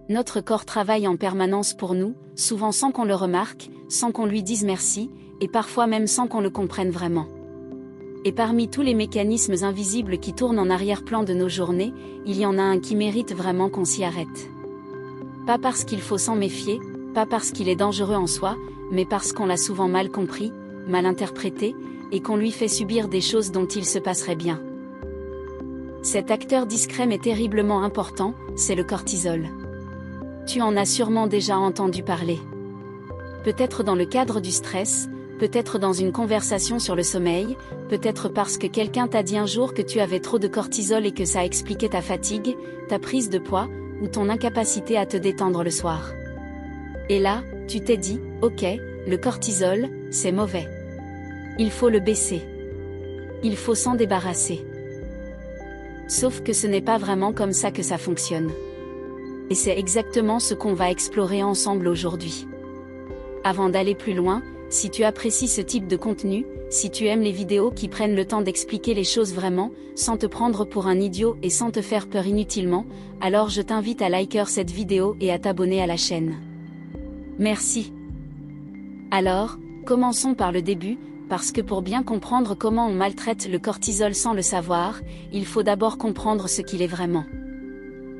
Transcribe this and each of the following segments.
Notre corps travaille en permanence pour nous, souvent sans qu'on le remarque, sans qu'on lui dise merci, et parfois même sans qu'on le comprenne vraiment. Et parmi tous les mécanismes invisibles qui tournent en arrière-plan de nos journées, il y en a un qui mérite vraiment qu'on s'y arrête. Pas parce qu'il faut s'en méfier, pas parce qu'il est dangereux en soi, mais parce qu'on l'a souvent mal compris, mal interprété, et qu'on lui fait subir des choses dont il se passerait bien. Cet acteur discret mais terriblement important, c'est le cortisol. Tu en as sûrement déjà entendu parler. Peut-être dans le cadre du stress, peut-être dans une conversation sur le sommeil, peut-être parce que quelqu'un t'a dit un jour que tu avais trop de cortisol et que ça expliquait ta fatigue, ta prise de poids, ou ton incapacité à te détendre le soir. Et là, tu t'es dit, ok, le cortisol, c'est mauvais. Il faut le baisser. Il faut s'en débarrasser. Sauf que ce n'est pas vraiment comme ça que ça fonctionne. Et c'est exactement ce qu'on va explorer ensemble aujourd'hui. Avant d'aller plus loin, si tu apprécies ce type de contenu, si tu aimes les vidéos qui prennent le temps d'expliquer les choses vraiment, sans te prendre pour un idiot et sans te faire peur inutilement, alors je t'invite à liker cette vidéo et à t'abonner à la chaîne. Merci. Alors, commençons par le début, parce que pour bien comprendre comment on maltraite le cortisol sans le savoir, il faut d'abord comprendre ce qu'il est vraiment.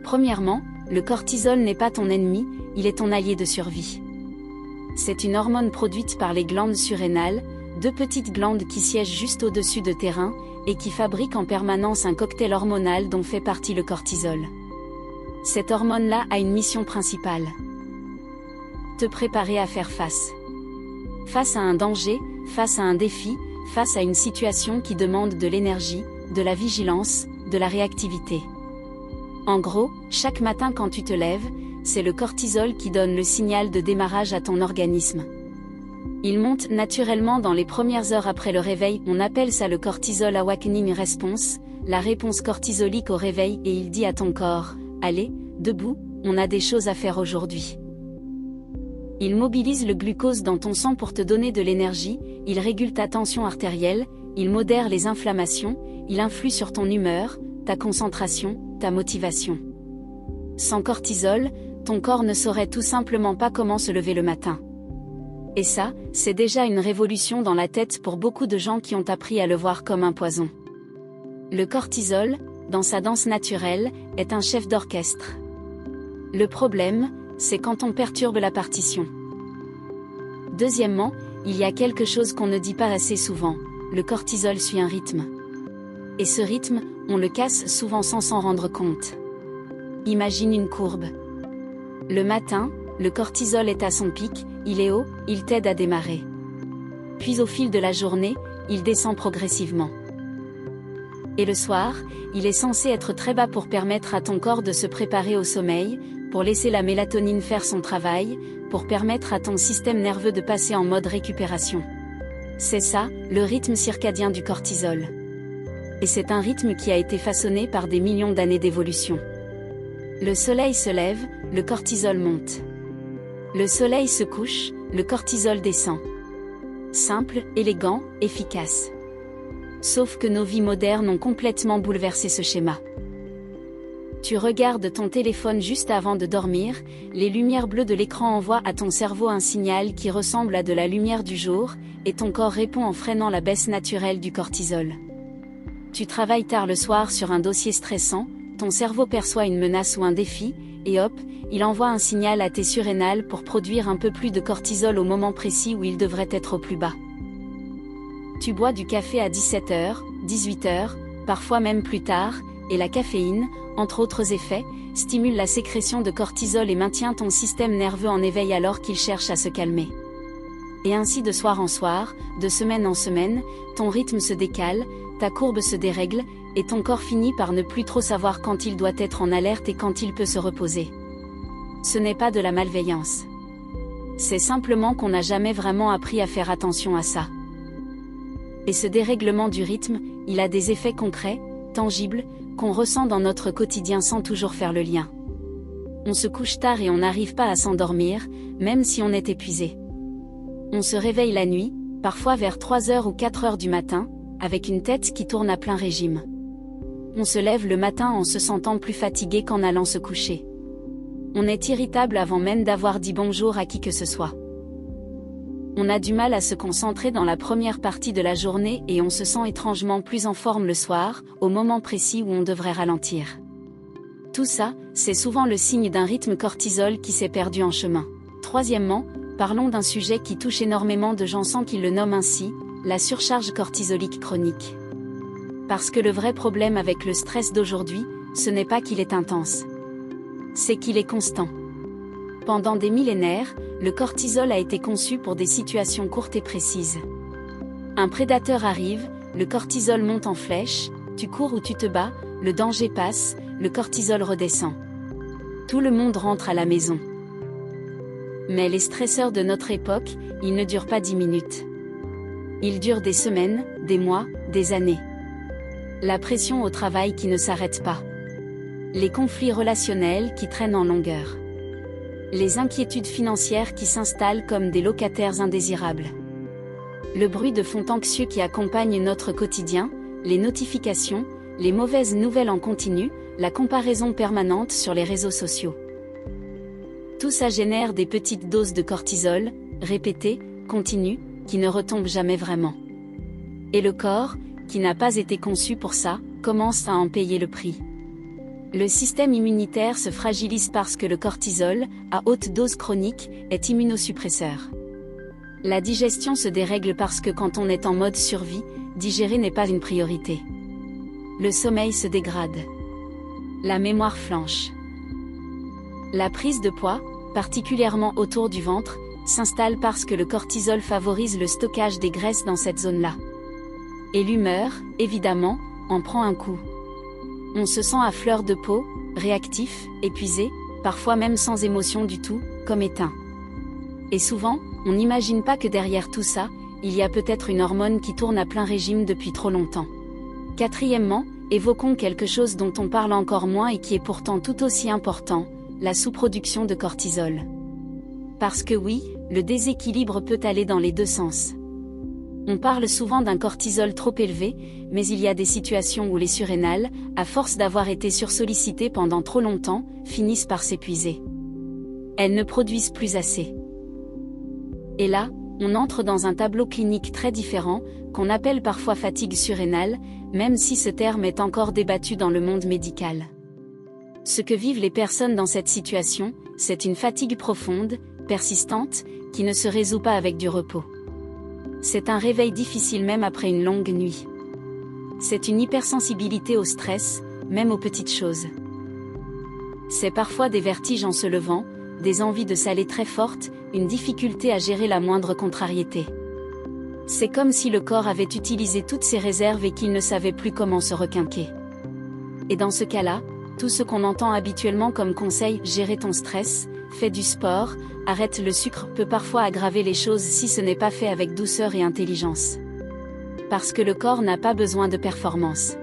Premièrement, le cortisol n'est pas ton ennemi, il est ton allié de survie. C'est une hormone produite par les glandes surrénales, deux petites glandes qui siègent juste au-dessus de tes reins, et qui fabriquent en permanence un cocktail hormonal dont fait partie le cortisol. Cette hormone-là a une mission principale. Te préparer à faire face. Face à un danger, face à un défi, face à une situation qui demande de l'énergie, de la vigilance, de la réactivité. En gros, chaque matin quand tu te lèves, c'est le cortisol qui donne le signal de démarrage à ton organisme. Il monte naturellement dans les premières heures après le réveil, on appelle ça le cortisol awakening response, la réponse cortisolique au réveil, et il dit à ton corps, allez, debout, on a des choses à faire aujourd'hui. Il mobilise le glucose dans ton sang pour te donner de l'énergie, il régule ta tension artérielle, il modère les inflammations, il influe sur ton humeur, ta concentration, ta motivation. Sans cortisol, ton corps ne saurait tout simplement pas comment se lever le matin. Et ça, c'est déjà une révolution dans la tête pour beaucoup de gens qui ont appris à le voir comme un poison. Le cortisol, dans sa danse naturelle, est un chef d'orchestre. Le problème, c'est quand on perturbe la partition. Deuxièmement, il y a quelque chose qu'on ne dit pas assez souvent, le cortisol suit un rythme. Et ce rythme, on le casse souvent sans s'en rendre compte. Imagine une courbe. Le matin, le cortisol est à son pic, il est haut, il t'aide à démarrer. Puis au fil de la journée, il descend progressivement. Et le soir, il est censé être très bas pour permettre à ton corps de se préparer au sommeil, pour laisser la mélatonine faire son travail, pour permettre à ton système nerveux de passer en mode récupération. C'est ça, le rythme circadien du cortisol. Et c'est un rythme qui a été façonné par des millions d'années d'évolution. Le soleil se lève, le cortisol monte. Le soleil se couche, le cortisol descend. Simple, élégant, efficace. Sauf que nos vies modernes ont complètement bouleversé ce schéma. Tu regardes ton téléphone juste avant de dormir, les lumières bleues de l'écran envoient à ton cerveau un signal qui ressemble à de la lumière du jour, et ton corps répond en freinant la baisse naturelle du cortisol. Tu travailles tard le soir sur un dossier stressant, ton cerveau perçoit une menace ou un défi, et hop, il envoie un signal à tes surrénales pour produire un peu plus de cortisol au moment précis où il devrait être au plus bas. Tu bois du café à 17h, 18h, parfois même plus tard, et la caféine, entre autres effets, stimule la sécrétion de cortisol et maintient ton système nerveux en éveil alors qu'il cherche à se calmer. Et ainsi de soir en soir, de semaine en semaine, ton rythme se décale, ta courbe se dérègle, et ton corps finit par ne plus trop savoir quand il doit être en alerte et quand il peut se reposer. Ce n'est pas de la malveillance. C'est simplement qu'on n'a jamais vraiment appris à faire attention à ça. Et ce dérèglement du rythme, il a des effets concrets, tangibles, qu'on ressent dans notre quotidien sans toujours faire le lien. On se couche tard et on n'arrive pas à s'endormir, même si on est épuisé. On se réveille la nuit, parfois vers 3h ou 4h du matin, avec une tête qui tourne à plein régime. On se lève le matin en se sentant plus fatigué qu'en allant se coucher. On est irritable avant même d'avoir dit bonjour à qui que ce soit. On a du mal à se concentrer dans la première partie de la journée et on se sent étrangement plus en forme le soir, au moment précis où on devrait ralentir. Tout ça, c'est souvent le signe d'un rythme cortisol qui s'est perdu en chemin. Troisièmement, parlons d'un sujet qui touche énormément de gens sans qu'ils le nomment ainsi, la surcharge cortisolique chronique. Parce que le vrai problème avec le stress d'aujourd'hui, ce n'est pas qu'il est intense. C'est qu'il est constant. Pendant des millénaires, le cortisol a été conçu pour des situations courtes et précises. Un prédateur arrive, le cortisol monte en flèche, tu cours ou tu te bats, le danger passe, le cortisol redescend. Tout le monde rentre à la maison. Mais les stresseurs de notre époque, ils ne durent pas 10 minutes. Ils durent des semaines, des mois, des années. La pression au travail qui ne s'arrête pas. Les conflits relationnels qui traînent en longueur. Les inquiétudes financières qui s'installent comme des locataires indésirables. Le bruit de fond anxieux qui accompagne notre quotidien, les notifications, les mauvaises nouvelles en continu, la comparaison permanente sur les réseaux sociaux. Tout ça génère des petites doses de cortisol, répétées, continues, qui ne retombent jamais vraiment. Et le corps, qui n'a pas été conçu pour ça, commence à en payer le prix. Le système immunitaire se fragilise parce que le cortisol, à haute dose chronique, est immunosuppresseur. La digestion se dérègle parce que quand on est en mode survie, digérer n'est pas une priorité. Le sommeil se dégrade. La mémoire flanche. La prise de poids, particulièrement autour du ventre, s'installe parce que le cortisol favorise le stockage des graisses dans cette zone-là. Et l'humeur, évidemment, en prend un coup. On se sent à fleur de peau, réactif, épuisé, parfois même sans émotion du tout, comme éteint. Et souvent, on n'imagine pas que derrière tout ça, il y a peut-être une hormone qui tourne à plein régime depuis trop longtemps. Quatrièmement, évoquons quelque chose dont on parle encore moins et qui est pourtant tout aussi important, la sous-production de cortisol. Parce que oui, le déséquilibre peut aller dans les deux sens. On parle souvent d'un cortisol trop élevé, mais il y a des situations où les surrénales, à force d'avoir été sursollicitées pendant trop longtemps, finissent par s'épuiser. Elles ne produisent plus assez. Et là, on entre dans un tableau clinique très différent, qu'on appelle parfois fatigue surrénale, même si ce terme est encore débattu dans le monde médical. Ce que vivent les personnes dans cette situation, c'est une fatigue profonde, persistante, qui ne se résout pas avec du repos. C'est un réveil difficile même après une longue nuit. C'est une hypersensibilité au stress, même aux petites choses. C'est parfois des vertiges en se levant, des envies de saler très fortes, une difficulté à gérer la moindre contrariété. C'est comme si le corps avait utilisé toutes ses réserves et qu'il ne savait plus comment se requinquer. Et dans ce cas-là, tout ce qu'on entend habituellement comme conseil, gérer ton stress, fais du sport, arrête le sucre, peut parfois aggraver les choses si ce n'est pas fait avec douceur et intelligence. Parce que le corps n'a pas besoin de performance.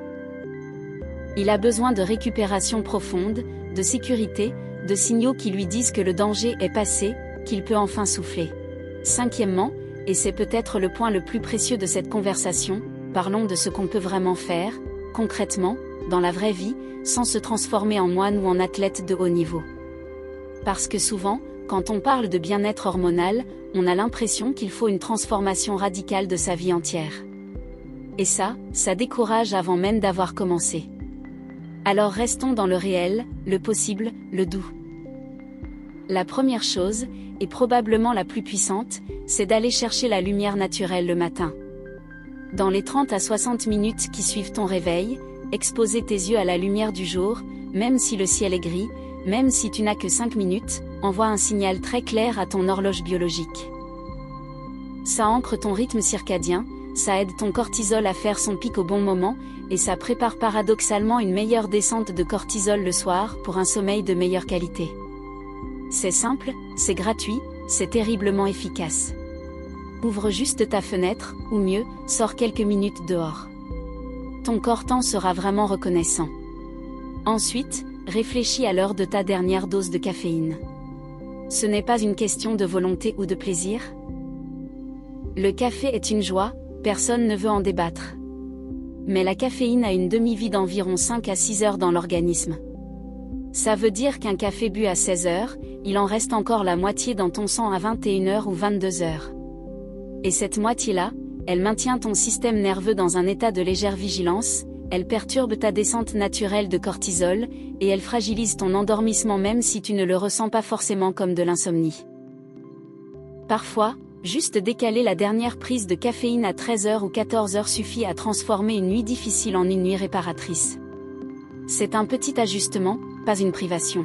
Il a besoin de récupération profonde, de sécurité, de signaux qui lui disent que le danger est passé, qu'il peut enfin souffler. Cinquièmement, et c'est peut-être le point le plus précieux de cette conversation, parlons de ce qu'on peut vraiment faire, concrètement, dans la vraie vie, sans se transformer en moine ou en athlète de haut niveau. Parce que souvent, quand on parle de bien-être hormonal, on a l'impression qu'il faut une transformation radicale de sa vie entière. Et ça décourage avant même d'avoir commencé. Alors restons dans le réel, le possible, le doux. La première chose, et probablement la plus puissante, c'est d'aller chercher la lumière naturelle le matin. Dans les 30 à 60 minutes qui suivent ton réveil, exposer tes yeux à la lumière du jour, même si le ciel est gris, même si tu n'as que 5 minutes, envoie un signal très clair à ton horloge biologique. Ça ancre ton rythme circadien, ça aide ton cortisol à faire son pic au bon moment, et ça prépare paradoxalement une meilleure descente de cortisol le soir pour un sommeil de meilleure qualité. C'est simple, c'est gratuit, c'est terriblement efficace. Ouvre juste ta fenêtre, ou mieux, sors quelques minutes dehors. Ton corps t'en sera vraiment reconnaissant. Ensuite, réfléchis à l'heure de ta dernière dose de caféine. Ce n'est pas une question de volonté ou de plaisir. Le café est une joie, personne ne veut en débattre. Mais la caféine a une demi-vie d'environ 5 à 6 heures dans l'organisme. Ça veut dire qu'un café bu à 16 heures, il en reste encore la moitié dans ton sang à 21 heures ou 22 heures. Et cette moitié-là, elle maintient ton système nerveux dans un état de légère vigilance, elle perturbe ta descente naturelle de cortisol, et elle fragilise ton endormissement même si tu ne le ressens pas forcément comme de l'insomnie. Parfois, juste décaler la dernière prise de caféine à 13 heures ou 14 heures suffit à transformer une nuit difficile en une nuit réparatrice. C'est un petit ajustement, pas une privation.